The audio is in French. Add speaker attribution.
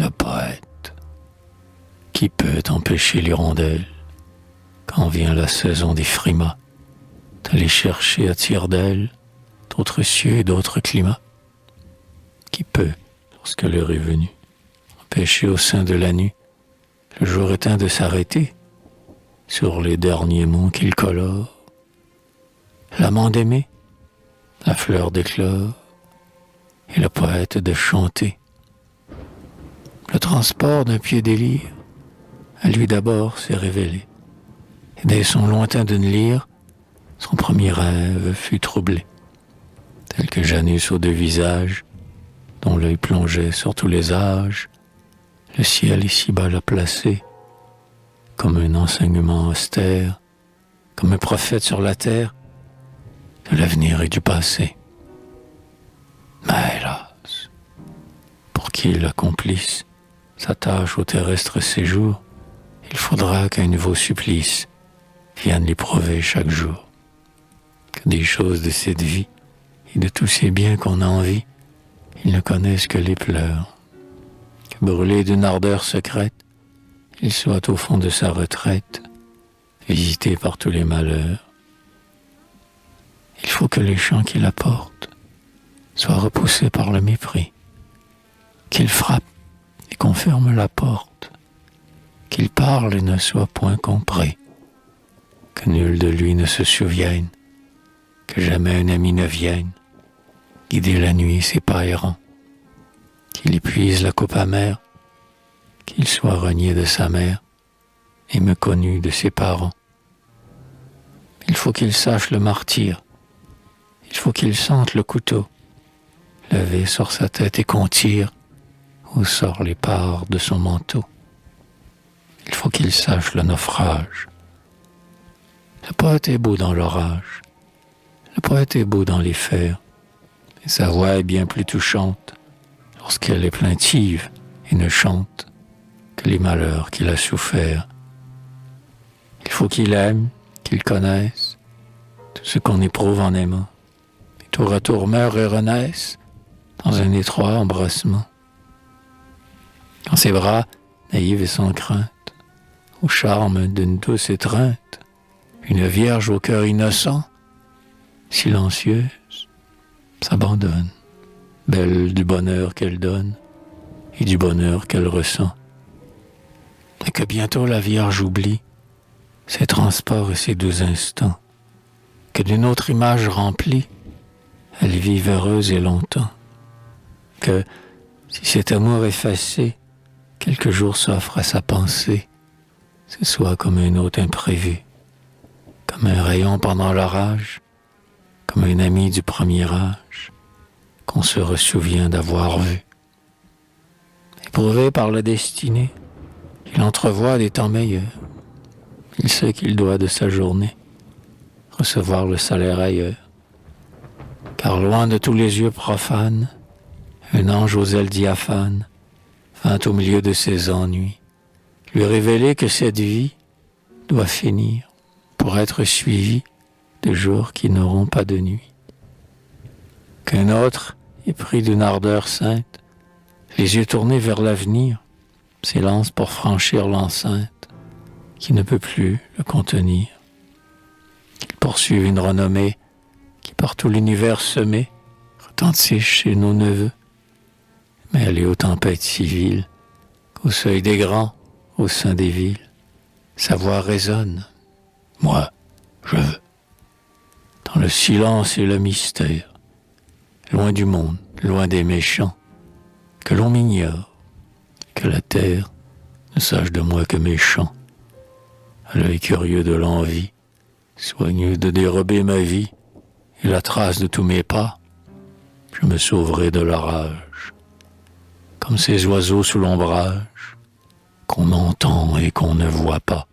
Speaker 1: le poète. Qui peut empêcher l'hirondelle, quand vient la saison des frimas, d'aller chercher à tire d'aile d'autres cieux et d'autres climats? Qui peut, lorsque l'heure est venue, empêcher au sein de la nuit le jour éteint de s'arrêter sur les derniers monts qu'il colore? L'amant d'aimer, la fleur d'éclore, et le poète de chanter. Le transport d'un pied délire, à lui d'abord s'est révélé, et dès son lointain d'une lyre, son premier rêve fut troublé, tel que Janus aux deux visages, dont l'œil plongeait sur tous les âges, le ciel ici-bas l'a placé, comme un enseignement austère, comme un prophète sur la terre, de l'avenir et du passé. Mais hélas, pour qu'il accomplisse sa tâche au terrestre séjour, il faudra qu'un nouveau supplice vienne l'éprouver chaque jour. Que des choses de cette vie et de tous ces biens qu'on a envie, ils ne connaissent que les pleurs. Que brûlé d'une ardeur secrète, il soit au fond de sa retraite, visité par tous les malheurs. Il faut que les chants qu'il apporte soient repoussés par le mépris, qu'il frappe et qu'on ferme la porte, qu'il parle et ne soit point compris, que nul de lui ne se souvienne, que jamais un ami ne vienne guider la nuit ses pas errants, qu'il épuise la coupe amère, qu'il soit renié de sa mère et méconnu de ses parents. Il faut qu'il sache le martyre, il faut qu'il sente le couteau levé sur sa tête et qu'on tire où sort les parts de son manteau. Il faut qu'il sache le naufrage. Le poète est beau dans l'orage, le poète est beau dans les fers, et sa voix est bien plus touchante lorsqu'elle est plaintive et ne chante que les malheurs qu'il a souffert. Il faut qu'il aime, qu'il connaisse tout ce qu'on éprouve en aimant, et tour à tour meurt et renaisse dans un étroit embrassement. Dans ses bras, naïve et sans crainte, au charme d'une douce étreinte, une vierge au cœur innocent, silencieuse, s'abandonne, belle du bonheur qu'elle donne et du bonheur qu'elle ressent. Et que bientôt la vierge oublie ses transports et ses doux instants, que d'une autre image remplie, elle vive heureuse et longtemps. Que, si cet amour effacé, quelques jours s'offre à sa pensée, ce soit comme un hôte imprévu, comme un rayon pendant l'orage, comme un ami du premier âge, qu'on se ressouvient d'avoir vu. Éprouvé par la destinée, il entrevoit des temps meilleurs. Il sait qu'il doit de sa journée recevoir le salaire ailleurs. Car loin de tous les yeux profanes, un ange aux ailes diaphanes vint au milieu de ses ennuis lui révéler que cette vie doit finir pour être suivie de jours qui n'auront pas de nuit. Qu'un autre, épris d'une ardeur sainte, les yeux tournés vers l'avenir, s'élance pour franchir l'enceinte qui ne peut plus le contenir. Qu'il poursuive une renommée qui par tout l'univers semée retentisse chez nos neveux, mêlée aux tempêtes civiles, qu'au seuil des grands, au sein des villes, sa voix résonne. Moi, je veux. Dans le silence et le mystère, loin du monde, loin des méchants, que l'on m'ignore, que la terre ne sache de moi que mes chants. À l'œil curieux de l'envie, soigneux de dérober ma vie et la trace de tous mes pas, je me sauverai de l'orage, comme ces oiseaux sous l'ombrage qu'on entend et qu'on ne voit pas.